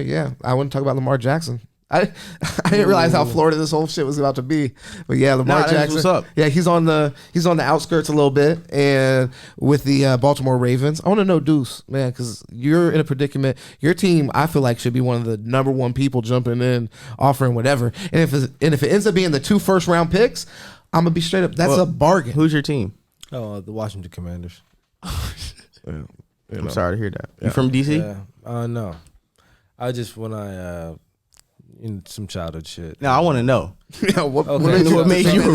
Yeah, I want to talk about Lamar Jackson. I didn't realize how Florida this whole shit was about to be, but yeah, Lamar Jackson. What's up? Yeah, he's on the outskirts a little bit, and with the Baltimore Ravens. I want to know, Deuce, man, because you're in a predicament. Your team, I feel like, should be one of the number one people jumping in, offering whatever. And if it ends up being the 2 first-round picks, I'm gonna be straight up. That's a bargain. Who's your team? Oh, the Washington Commanders. I'm sorry to hear that. You from DC? Yeah. No. I just in some childhood shit. No, I want to know. Yeah, what made you?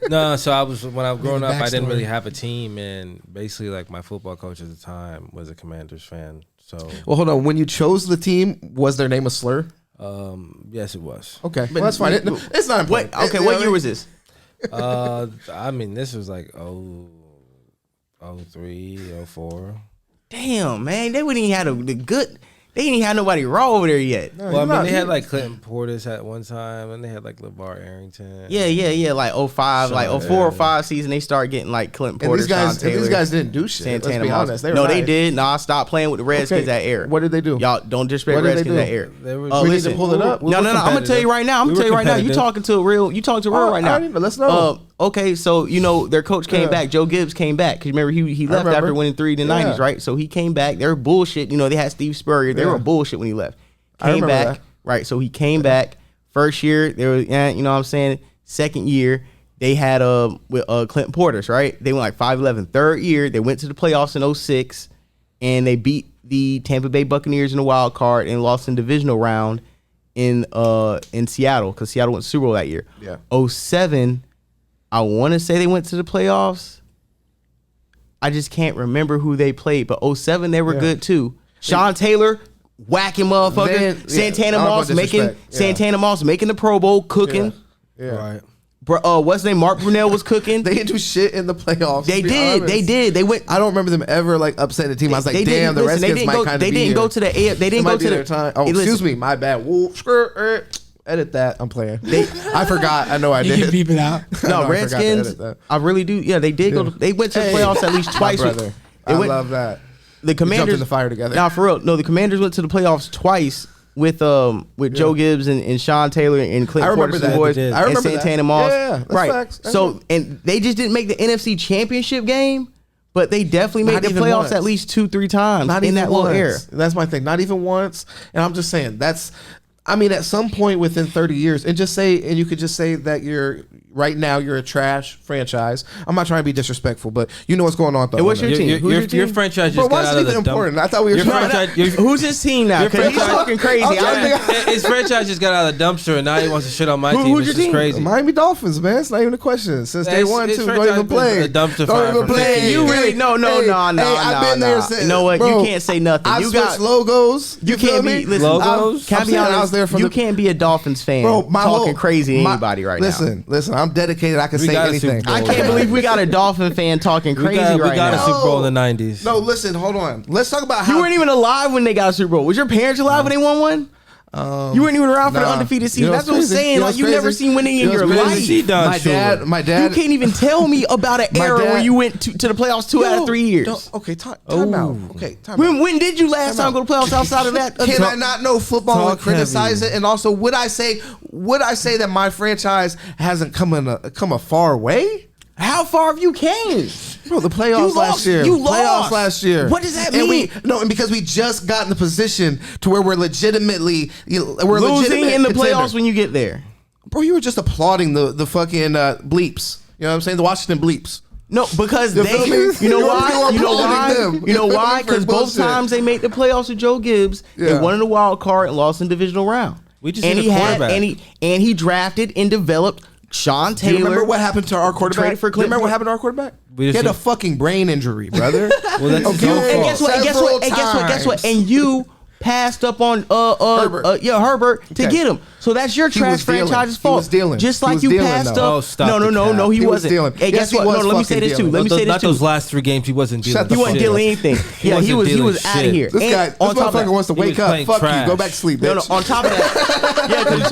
No, so when I was growing up, I didn't really have a team, and basically, like, my football coach at the time was a Commanders fan. So, well, hold on. When you chose the team, was their name a slur? Yes, it was. Okay, well, that's fine. It's not important. What year was this? I mean, this was like 03, 04. Damn, man, they wouldn't even have the good. They didn't even have nobody raw over there yet. No, well, I mean, they had like Clinton Portis at one time, and they had like LeVar Arrington. Yeah. Like 05, like 04 or 05 season, they started getting like Clinton Portis. These guys didn't do shit. Santana let's be honest. They did. Nah, stop playing with the Redskins that era. What did they do? Y'all don't disrespect Redskins that era. We need to pull it up. No. I'm gonna tell you right now. You talking to a real right now. Let's know. Okay, so their coach came back. Joe Gibbs came back because remember he left after winning 3 in the 90s, right? So he came back. They were bullshit. They had Steve Spurrier. They were bullshit when he left. Came back, that. Right? So he came back. First year, they were, you know what I'm saying? Second year, they had with Clinton Portis, right? They went like 5-11. Third year, they went to the playoffs in 06, and they beat the Tampa Bay Buccaneers in the wild card and lost in divisional round in Seattle because Seattle went to Super Bowl that year. Yeah. 07. I want to say they went to the playoffs. I just can't remember who they played, but 07 they were good too. Sean Taylor whacking motherfuckers. Santana Moss making the Pro Bowl, cooking. Yeah. Right. Bro, what's his name? Mark Brunell was cooking. They didn't do shit in the playoffs. They did. They went. I don't remember them ever like upsetting the team. I was like, damn, the Redskins might kind of be They didn't go to the. They didn't go to the time. Oh, excuse me, my bad. Edit that. I'm playing. I forgot. I know I did. You can beep it out. No, Redskins. I really do. Yeah, they did go. They went to the playoffs at least twice. Brother, I love that. The Commanders jumped in the fire together. Nah, for real. No, the Commanders went to the playoffs twice with Joe Gibbs and Sean Taylor and Clinton Portis and boys and Santana Moss. Yeah, right. Facts. So and they just didn't make the NFC Championship game. But they definitely made the playoffs once. At least 2-3 times in that little era. That's my thing. Not even once. And I'm just saying at some point within 30 years, and you could just say that right now you're a trash franchise. I'm not trying to be disrespectful, but you know what's going on though. And what's your team? Your franchise just got out of the important? I thought we were who's his team now? Because he's talking crazy. His franchise just got out of the dumpster, and now he wants to shit on my team. Who's your team? Crazy. Miami Dolphins, man. It's not even a question. Since day one, too, don't even play. Don't even play. You really no. I've been there since. You know what? You can't say nothing. You got logos. You can't be logos. Can I be honest? You can't be a Dolphins fan talking crazy to anybody right now. Listen. I'm dedicated. I can say anything. I can't believe we got a Dolphin fan talking crazy right now. We got a Super Bowl in the 90s. No, listen, hold on. Let's talk about how you weren't even alive when they got a Super Bowl. Was your parents alive when they won one? You weren't even around for the undefeated season. That's what I'm saying. Like, you never seen winning in your life. My dad. You can't even tell me about an era where you went to the playoffs 2 out of 3 years. Okay, time out. Okay, time out. When did you last time go to playoffs outside of that? Can I not know football and criticize it? And also, would I say that my franchise hasn't come a far way? How far have you came? Bro, the playoffs last year. You lost. Playoffs last year. What does that mean? And because we just got in the position to where we're legitimately losing in the playoffs when you get there. Bro, you were just applauding the fucking bleeps. You know what I'm saying? The Washington bleeps. No, because you know why? Because both times they made the playoffs with Joe Gibbs, they won in the wild card and lost in divisional round. We just need a quarterback. And he drafted and developed Sean Taylor. Do you remember what happened to our quarterback? He had a fucking brain injury, brother. Well, that's his own fault. And guess what? And you passed up on Herbert to get him. So that's your trash franchise's fault. He was dealing. Just like you passed up. Oh, stop. No, he wasn't. Dealing. Hey, guess what? No, let me say this too. Not those last 3 games. He wasn't dealing. He wasn't dealing anything. Yeah, he was out of here. This motherfucker wants to wake up. Fuck you. Go back to sleep, bitch. No, on top of that. Yeah, because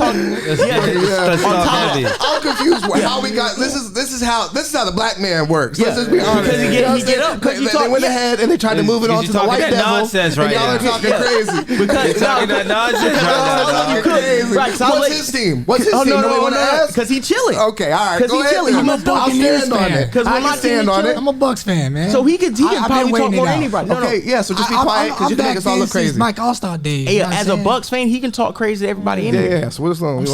I'm confused how we got. This is how the black man works. Let's just be honest. Because he get up. They went ahead and they tried to move it on to the white devil. Nonsense right now. And y'all are talking crazy. Because What's his team? What's his team? No, because he's chilling. Okay, all right. Because he's chilling. I'll stand on it. Because when I stand on it, I'm a Bucks fan, man. So he can probably talk more than anybody. Okay, yeah. So just be quiet because you can make us all look crazy. Mike All-Star days. Hey, as a Bucks fan, he can talk crazy to everybody anyway. Yeah. So what's wrong?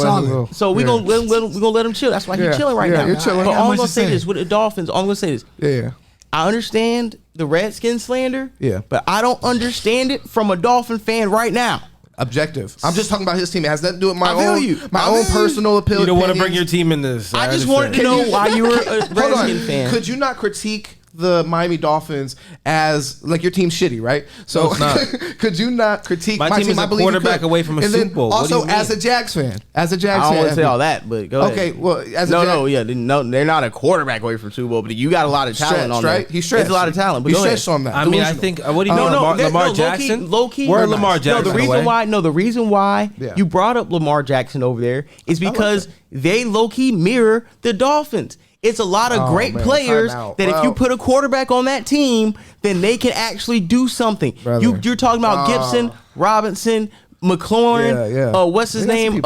So we gonna let him chill. That's why he's chilling right now. You're chilling. But I'm gonna say this with the Dolphins. I'm gonna say this. Yeah. I understand the Redskins slander. Yeah. But I don't understand it from a Dolphin fan right now. Objective. I'm just talking about his team. It has nothing to do with my I own personal opinion. You don't want to bring your team in this. I just wanted to know why you were a Redskins fan. Could you not critique the Miami Dolphins as like your team's shitty, right? So could you not critique my team? Is a quarterback away from a Super Bowl. Also, as a Jags fan, I don't want to say all that, but go ahead. Okay, well, as they're not a quarterback away from Super Bowl, but you got a lot of talent on right? There. He's stretched. There's a lot of talent, but he's go ahead. stretched on that. I mean, I think what do you know? Lamar Jackson, low key. Where Lamar Jackson? The reason why you brought up Lamar Jackson over there is because they low key mirror the Dolphins. It's a lot of great players that if you put a quarterback on that team, then they can actually do something. You're talking about Gibson, Robinson, McLaurin, what's his name?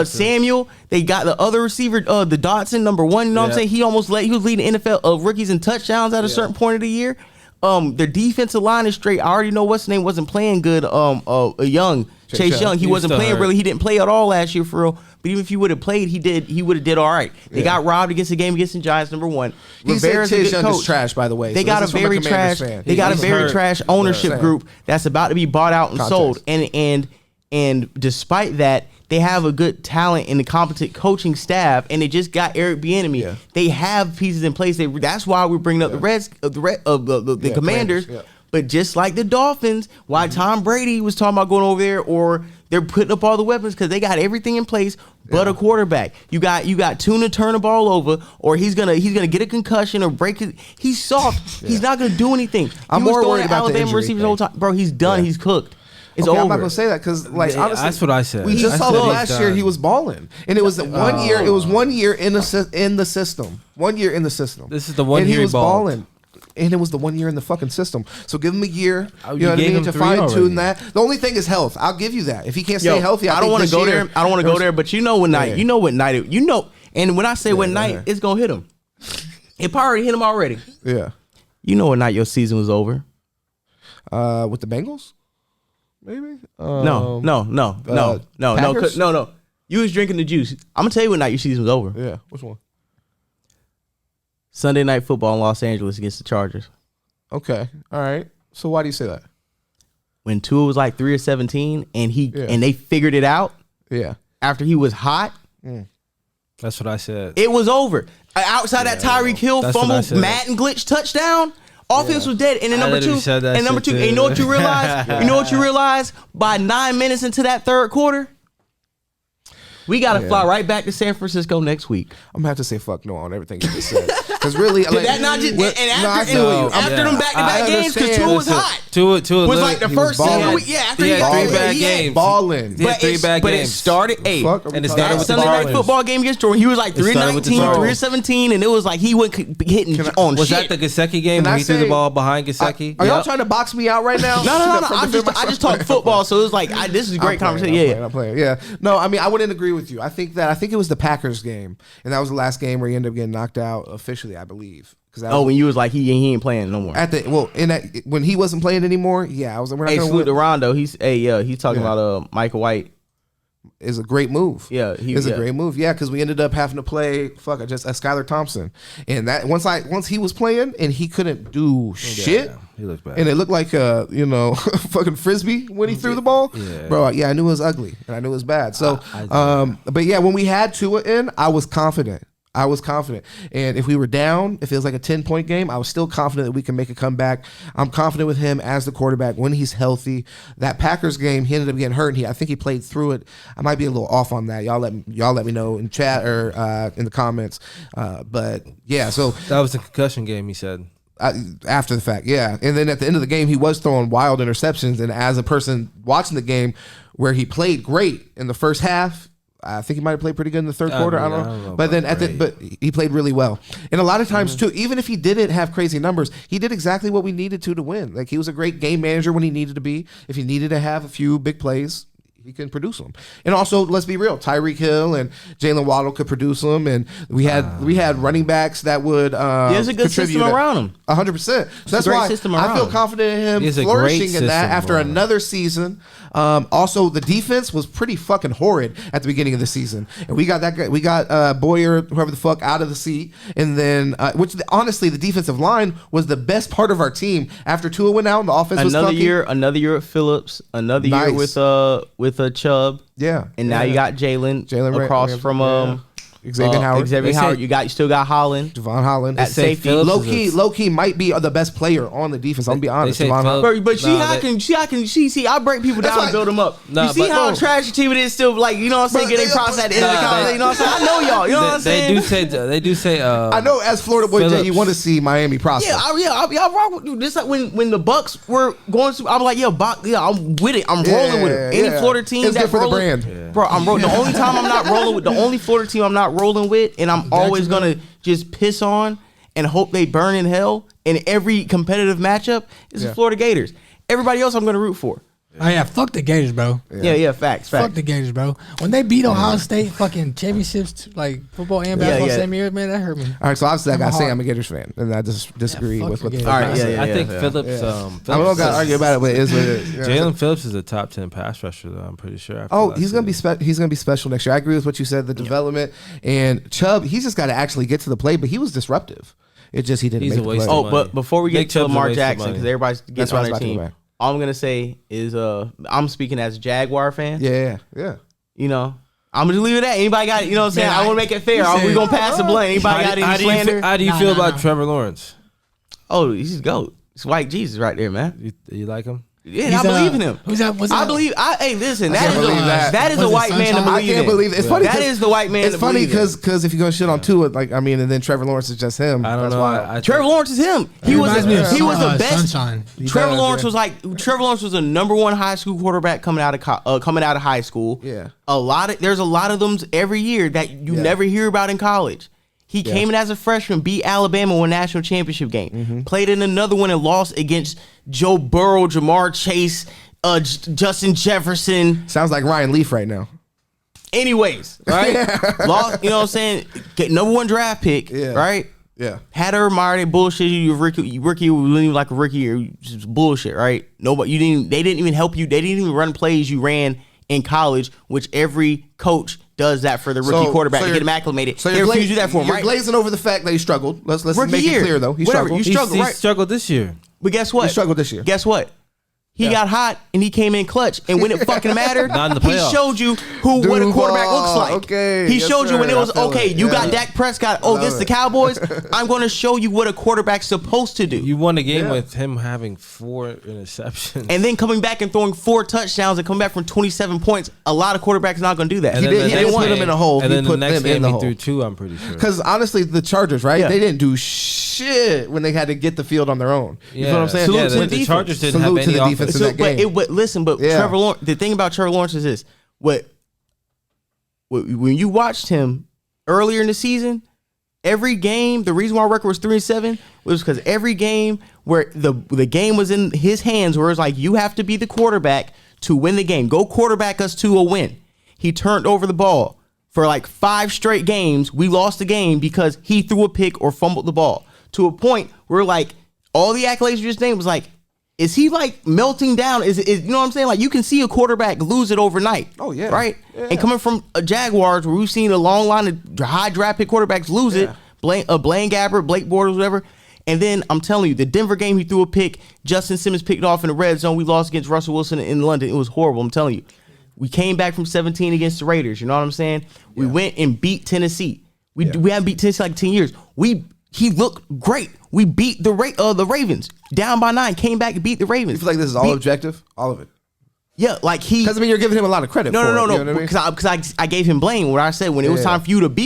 Samuel. They got the other receiver, the Dotson, number 1. You know what I'm saying? He was leading NFL rookies in touchdowns at a certain point of the year. Their defensive line is straight. I already know what's his name wasn't playing good. Chase Young. He wasn't playing really. He didn't play at all last year for real. But even if he would have played, he would have did all right. They got robbed against the game against the Giants. Number 1. He said Chase Young is trash, by the way. They got a very trash. They got a very trash ownership group that's about to be bought out and sold. And despite that, they have a good talent and a competent coaching staff, and they just got Eric Bieniemy. Yeah. They have pieces in place. That's why we're bringing up the Commanders. Yeah. But just like the Dolphins, why Tom Brady was talking about going over there, or they're putting up all the weapons because they got everything in place, but a quarterback. You got Tuna turn the ball over, or he's gonna get a concussion or break his. He's soft. He's not gonna do anything. I'm more worried about the injury receivers the whole time, bro. He's done. Yeah. He's cooked. It's over. I'm not gonna say that because, honestly, that's what I said. We just saw last year he was balling, and it was 1 year. It was 1 year in the system. 1 year in the system. This is the 1 year he was balling. And it was the 1 year in the fucking system. So give him a year. You know what I mean? To fine tune that. The only thing is health. I'll give you that. If he can't stay healthy, I don't want to go there. I don't want to go there. But you know what night? You know what night? And when I say what night, it's gonna hit him. It probably hit him already. Yeah. You know what night your season was over? With the Bengals, maybe. No. You was drinking the juice. I'm gonna tell you what night your season was over. Yeah. Which one? Sunday Night Football in Los Angeles against the Chargers. Okay. All right. So why do you say that? When Tua was like 3 or 17 and and they figured it out. Yeah. After he was hot. That's what I said. It was over. Outside that Tyreek Hill fumble, Madden glitch touchdown. Offense was dead. And then number two. And you know what you realize? You know what you realize? By 9 minutes into that third quarter, we got to fly right back to San Francisco next week. I'm going to have to say fuck no on everything you just said. Because really, like, that not just, after them back-to-back games, because Tua was hot. Tua was like the first second week. Yeah, after he had 3 bad games. Balling. He had 3 bad games. But it started, and it started with the Sunday Night Football game against Jordan. He was like 3-19, 3-17, and it was like he went hitting on shit. Was that the Gasecki game where he threw the ball behind Gasecki? Are y'all trying to box me out right now? No. I just talked football, so it was like, this is a great conversation. I'm playing. Yeah. No, I mean, I wouldn't agree with you. I think it was the Packers game, and that was the last game where he ended up getting knocked out officially, I believe. When you was like he ain't playing no more. When he wasn't playing anymore, I was like, we're not gonna salute to Rondo. He's talking about Michael White. Is a great move. Yeah, it's a great move. Yeah, because we ended up having to play Skylar Thompson, and that once he was playing and he couldn't do shit. He looked bad, and it looked like fucking frisbee when he threw the ball. Yeah. Bro, I knew it was ugly and I knew it was bad. So, but yeah, when we had Tua in, I was confident. And if we were down, if it was like a 10-point game, I was still confident that we can make a comeback. I'm confident with him as the quarterback when he's healthy. That Packers game, he ended up getting hurt. I think he played through it. I might be a little off on that. Y'all let me know in chat or in the comments. But yeah, so that was the concussion game, he said. After the fact, yeah. And then at the end of the game, he was throwing wild interceptions. And as a person watching the game where he played great in the first half, I think he might have played pretty good in the third quarter. I don't know. But then but he played really well. And a lot of times too, even if he didn't have crazy numbers, he did exactly what we needed to win. Like he was a great game manager when he needed to be. If he needed to have a few big plays, he can produce them. And also, let's be real, Tyreek Hill and Jalen Waddle could produce them. And we had running backs that would there's a good system around him. 100%. So that's why I feel confident in him flourishing in that after another season. Also, the defense was pretty fucking horrid at the beginning of the season, and we got that guy. We got Boyer, whoever the fuck, out of the seat, and then honestly, the defensive line was the best part of our team after Tua went out. And the offense was clunky. Another year at Phillips, another year with Chubb, and now you got Jalen across from Xavier Howard. You still got Holland. Javon Holland. At safety. Low key might be the best player on the defense. I'm going to be honest. Javon Holland. But I break people down and build them up. You see how trash your team it is still, like, you know what I'm saying, getting processed at the end of the conversation. You know what I'm saying? I know y'all. You know what I'm saying? They do say. I know as Florida boy Jay, you want to see Miami prosper. I'll rock with you. This like when the Bucks were going to, I'm like, I'm with it. I'm rolling with it. Any Florida team that's for the brand. Bro, I'm rolling. The only time I'm not rolling with, the only Florida team I'm not rolling with, and I'm always gonna just piss on and hope they burn in hell in every competitive matchup is the Florida Gators. Everybody else I'm gonna root for. Oh yeah, fuck the Gators, bro. Facts. Fuck the Gators, bro. When they beat Ohio State fucking championships, like football and basketball same year, man, that hurt me. All right, so obviously I gotta say I'm a Gators fan, and I just disagree with what the fuck. I think Phillips. I'm not gonna argue about it, but it is what it is. Jalen Phillips is a top 10 pass rusher, though. I'm pretty sure. He's gonna be special next year. I agree with what you said. The development and Chubb, he's just got to actually get to the play, but he was disruptive. It just he didn't make the play. But before we get to Lamar Jackson, because everybody's getting on their team. All I'm gonna say is, I'm speaking as a Jaguar fan. Yeah. You know, I'm gonna leave it at. Anybody got it? You know what I'm saying? I want to make it fair. We gonna pass the blame. Anybody got any slander? How do you feel about Trevor Lawrence? Oh, he's a GOAT. It's white Jesus right there, man. You like him? Yeah, I believe in him. I believe. Hey, listen. That is a white man to believe in. I can't believe it. It's funny. That is the white man. It's funny because if you're gonna shit on Tua, and then Trevor Lawrence is just him. I don't know. Trevor Lawrence is him. He was the best. Sunshine. Trevor Lawrence was a number one high school quarterback coming out of high school. Yeah. There's a lot of them every year that you never hear about in college. He came in as a freshman, beat Alabama, won a national championship game. Played in another one and lost against Joe Burrow, Jamar Chase, Justin Jefferson. Sounds like Ryan Leaf right now. Anyways, right? Lost, you know what I'm saying? Get number one draft pick, right? Yeah. Had to admire they bullshit you. Rookie was even like a rookie or just bullshit, right? Nobody, they didn't even help you. They didn't even run plays you ran in college, which every coach does that for the rookie quarterback to get him acclimated. So you're glazing, do that for him, right? You're glazing over the fact that he struggled. Let's make it clear though. He struggled. He struggled this year. But guess what? He struggled this year. Guess what? He got hot and he came in clutch. And when it fucking mattered, he showed you what a quarterback looks like. Okay. He showed you when it was, you got Dak Prescott. This the Cowboys. I'm going to show you what a quarterback's supposed to do. You won a game with him having 4 interceptions. And then coming back and throwing 4 touchdowns and coming back from 27 points. A lot of quarterbacks not going to do that. He didn't put him in a hole. And then the next game he threw 2, I'm pretty sure. Because honestly, the Chargers, right? They didn't do shit when they had to get the field on their own. You know what I'm saying? The Chargers didn't have any offense in that game. But Trevor Lawrence, the thing about Trevor Lawrence is this: when you watched him earlier in the season, every game, the reason why our record was 3-7 was because every game where the game was in his hands, where it's like you have to be the quarterback to win the game. Go quarterback us to a win. He turned over the ball for like 5 straight games. We lost the game because he threw a pick or fumbled the ball to a point where like all the accolades you just named was like. Is he like melting down? Is you know what I'm saying? Like you can see a quarterback lose it overnight. Oh yeah, right. Yeah. And coming from a Jaguars, where we've seen a long line of high draft pick quarterbacks lose it, Blaine Gabbert, Blake Bortles, whatever. And then I'm telling you, the Denver game, he threw a pick. Justin Simmons picked off in the red zone. We lost against Russell Wilson in London. It was horrible. I'm telling you. We came back from 17 against the Raiders. You know what I'm saying? We went and beat Tennessee. We haven't beat Tennessee like 10 years. He looked great. We beat the Ravens down by 9. Came back and beat the Ravens. You feel like this is all objective, all of it? Yeah, like because you're giving him a lot of credit. No. Because I gave him blame. What I said when it was time for you to beat.